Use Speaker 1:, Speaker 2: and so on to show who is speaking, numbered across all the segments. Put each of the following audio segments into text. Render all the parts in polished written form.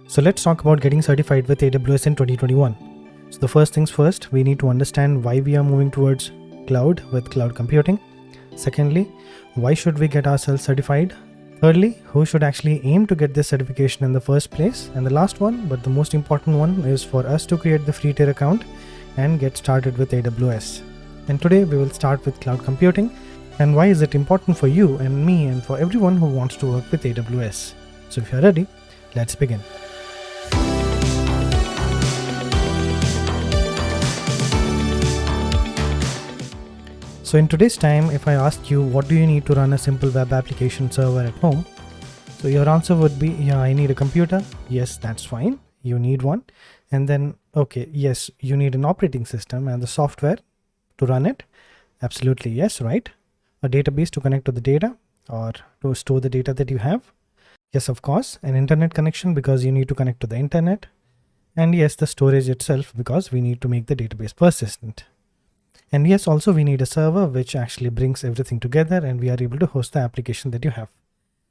Speaker 1: So let's talk about getting certified with AWS in 2021. So the first things first, we need to understand why we are moving towards cloud with cloud computing. Secondly, why should we get ourselves certified? Thirdly, who should actually aim to get this certification in the first place? And the last one, but the most important one, is for us to create the free tier account and get started with AWS. And today we will start with cloud computing and why is it important for you and me and for everyone who wants to work with AWS. So if you're ready, let's begin. So in today's time, if I ask you what do you need to run a simple web application server at home, so your answer would be, yeah, I need a computer. Yes, that's fine. You need one. And then, okay, yes, you need an operating system and the software to run it. Absolutely, yes, right? A database to connect to the data or to store the data that you have. Yes, of course, an internet connection because you need to connect to the internet. And yes, the storage itself because we need to make the database persistent. And yes, also we need a server which actually brings everything together and we are able to host the application that you have.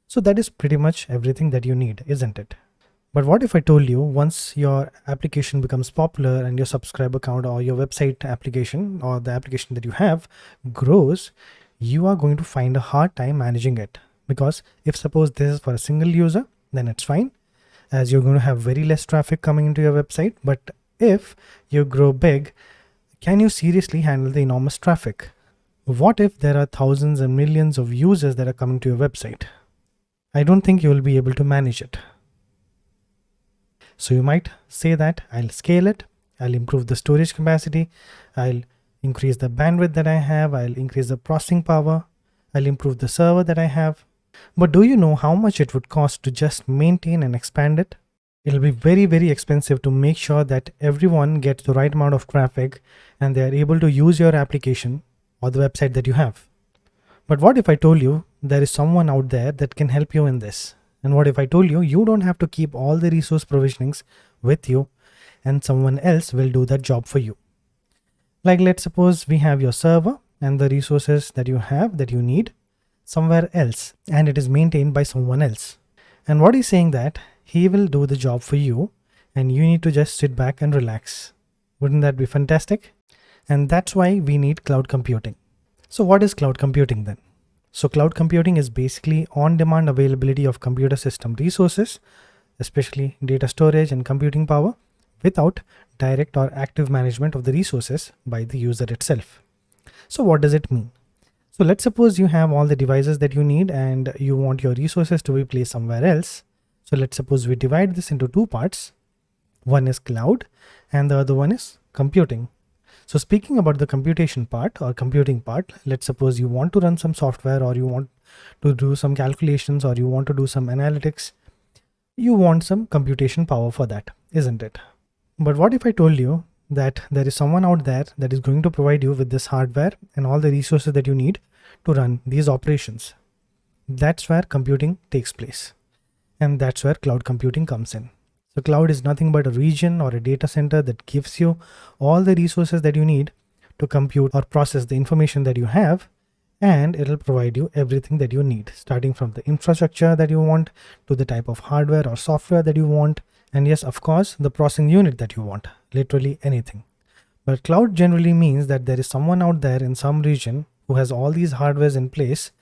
Speaker 1: So that is pretty much everything that you need, isn't it? But what if I told you once your application becomes popular and your subscriber count or your website application or the application that you have grows, you are going to find a hard time managing it. Because if suppose this is for a single user, then it's fine as you're going to have very less traffic coming into your website. But if you grow big, can you seriously handle the enormous traffic? What if there are thousands and millions of users that are coming to your website? I don't think you will be able to manage it. So you might say that I'll scale it, I'll improve the storage capacity, I'll increase the bandwidth that I have, I'll increase the processing power, I'll improve the server that I have. But do you know how much it would cost to just maintain and expand it? It'll be very, very expensive to make sure that everyone gets the right amount of traffic and they are able to use your application or the website that you have. But what if I told you there is someone out there that can help you in this? And what if I told you you don't have to keep all the resource provisionings with you and someone else will do that job for you? Like let's suppose we have your server and the resources that you have that you need somewhere else and it is maintained by someone else. And what he's saying that he will do the job for you and you need to just sit back and relax. Wouldn't that be fantastic? And that's why we need cloud computing. So what is cloud computing then? So cloud computing is basically on-demand availability of computer system resources, especially data storage and computing power, without direct or active management of the resources by the user itself. So what does it mean? So let's suppose you have all the devices that you need and you want your resources to be placed somewhere else. So let's suppose we divide this into two parts. One is cloud and the other one is computing. So speaking about the computation part or computing part, let's suppose you want to run some software or you want to do some calculations or you want to do some analytics. You want some computation power for that, isn't it? But what if I told you that there is someone out there that is going to provide you with this hardware and all the resources that you need to run these operations? That's where computing takes place. And that's where cloud computing comes in. So cloud is nothing but a region or a data center that gives you all the resources that you need to compute or process the information that you have, and it'll provide you everything that you need, starting from the infrastructure that you want to the type of hardware or software that you want, and yes, of course, the processing unit that you want, literally anything. But cloud generally means that there is someone out there in some region who has all these hardwares in place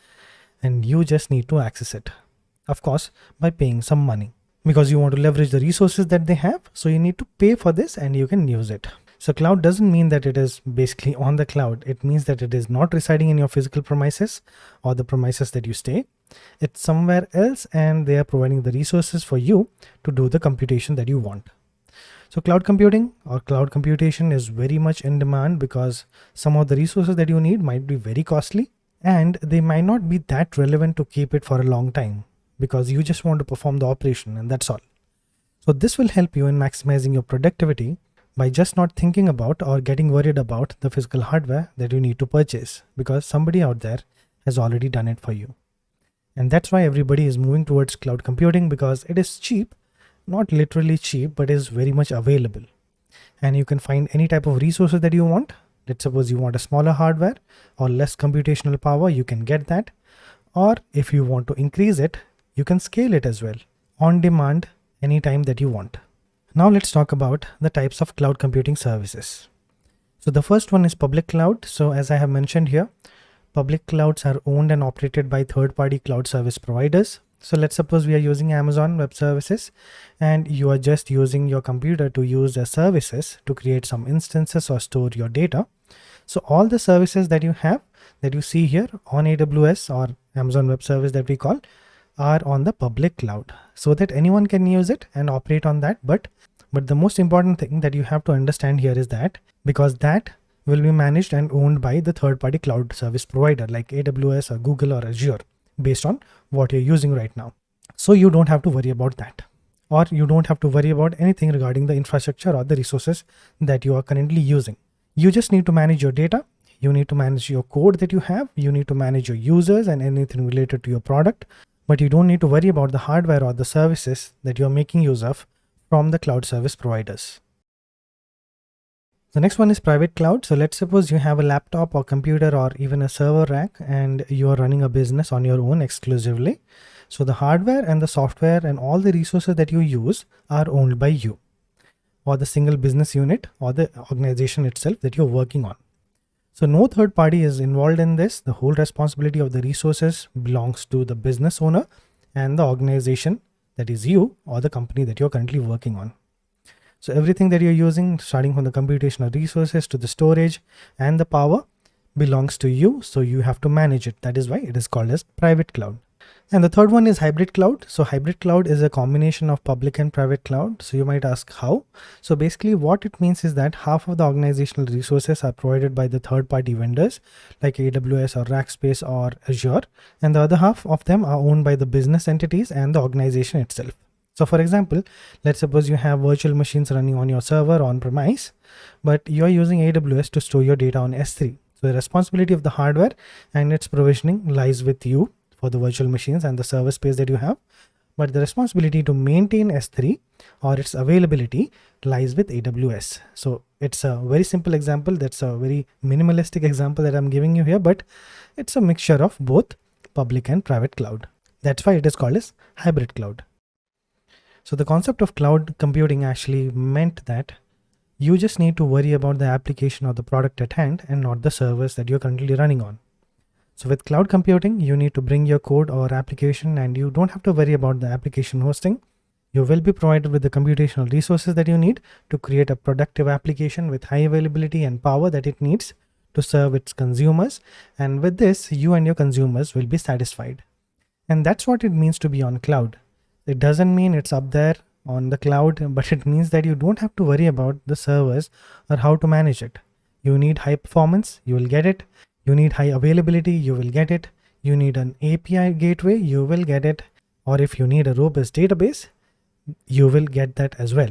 Speaker 1: and you just need to access it. Of course, by paying some money because you want to leverage the resources that they have. So you need to pay for this and you can use it. So cloud doesn't mean that it is basically on the cloud. It means that it is not residing in your physical premises or the premises that you stay. It's somewhere else and they are providing the resources for you to do the computation that you want. So cloud computing or cloud computation is very much in demand because some of the resources that you need might be very costly and they might not be that relevant to keep it for a long time, because you just want to perform the operation and that's all. So this will help you in maximizing your productivity by just not thinking about or getting worried about the physical hardware that you need to purchase because somebody out there has already done it for you. And that's why everybody is moving towards cloud computing because it is cheap, not literally cheap, but is very much available. And you can find any type of resources that you want. Let's suppose you want a smaller hardware or less computational power, you can get that. Or if you want to increase it, you can scale it as well. On demand anytime that you want. Now let's talk about the types of cloud computing services. So the first one is public cloud. So as I have mentioned here, public clouds are owned and operated by third-party cloud service providers. So let's suppose we are using Amazon Web Services and you are just using your computer to use their services to create some instances or store your data. So all the services that you have, that you see here on AWS or Amazon Web Service that we call, are on the public cloud so that anyone can use it and operate on that. But the most important thing that you have to understand here is that because that will be managed and owned by the third-party cloud service provider like AWS or Google or Azure based on what you're using right now. So you don't have to worry about that, or you don't have to worry about anything regarding the infrastructure or the resources that you are currently using. You just need to manage your data. You need to manage your code that you have. You need to manage your users and anything related to your product, but you don't need to worry about the hardware or the services that you're making use of from the cloud service providers. The next one is private cloud. So let's suppose you have a laptop or computer or even a server rack and you are running a business on your own exclusively. So the hardware and the software and all the resources that you use are owned by you or the single business unit or the organization itself that you're working on. So no third party is involved in this. The whole responsibility of the resources belongs to the business owner and the organization, that is you or the company that you're currently working on. So everything that you're using, starting from the computational resources to the storage and the power, belongs to you. So you have to manage it. That is why it is called as private cloud. And the third one is hybrid cloud. So hybrid cloud is a combination of public and private cloud. So you might ask how. So basically what it means is that half of the organizational resources are provided by the third-party vendors like AWS or Rackspace or Azure, and the other half of them are owned by the business entities and the organization itself. So for example, let's suppose you have virtual machines running on your server on premise, but you're using AWS to store your data on S3. So the responsibility of the hardware and its provisioning lies with you for the virtual machines and the server space that you have. But the responsibility to maintain S3 or its availability lies with AWS. So it's a very simple example. That's a very minimalistic example that I'm giving you here, but it's a mixture of both public and private cloud. That's why it is called as hybrid cloud. So the concept of cloud computing actually meant that you just need to worry about the application or the product at hand and not the servers that you're currently running on. So with cloud computing, you need to bring your code or application and you don't have to worry about the application hosting. You will be provided with the computational resources that you need to create a productive application with high availability and power that it needs to serve its consumers. And with this, you and your consumers will be satisfied. And that's what it means to be on cloud. It doesn't mean it's up there on the cloud, but it means that you don't have to worry about the servers or how to manage it. You need high performance, you will get it. You need high availability, you will get it. You need an API gateway, you will get it. Or if you need a robust database, you will get that as well.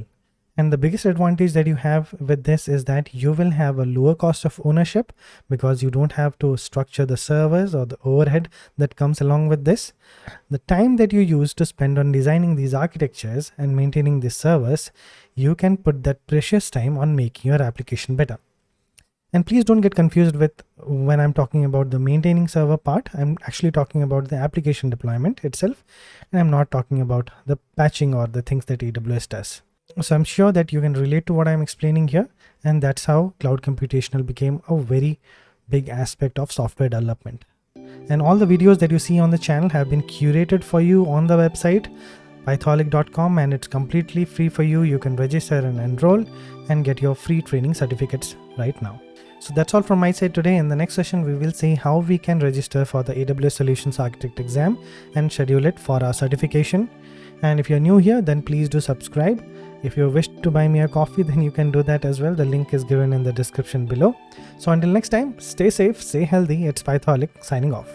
Speaker 1: And the biggest advantage that you have with this is that you will have a lower cost of ownership because you don't have to structure the servers or the overhead that comes along with this. The time that you use to spend on designing these architectures and maintaining these servers, you can put that precious time on making your application better. And please don't get confused with when I'm talking about the maintaining server part. I'm actually talking about the application deployment itself, and I'm not talking about the patching or the things that AWS does. So I'm sure that you can relate to what I'm explaining here, and that's how cloud computational became a very big aspect of software development. And all the videos that you see on the channel have been curated for you on the website pythoholic.com, and it's completely free for you. You can register and enroll and get your free training certificates right now. So that's all from my side today. In the next session, we will see how we can register for the AWS Solutions Architect exam and schedule it for our certification. And if you're new here, then please do subscribe. If you wish to buy me a coffee, then you can do that as well. The link is given in the description below. So until next time, stay safe, stay healthy. It's Pythoholic signing off.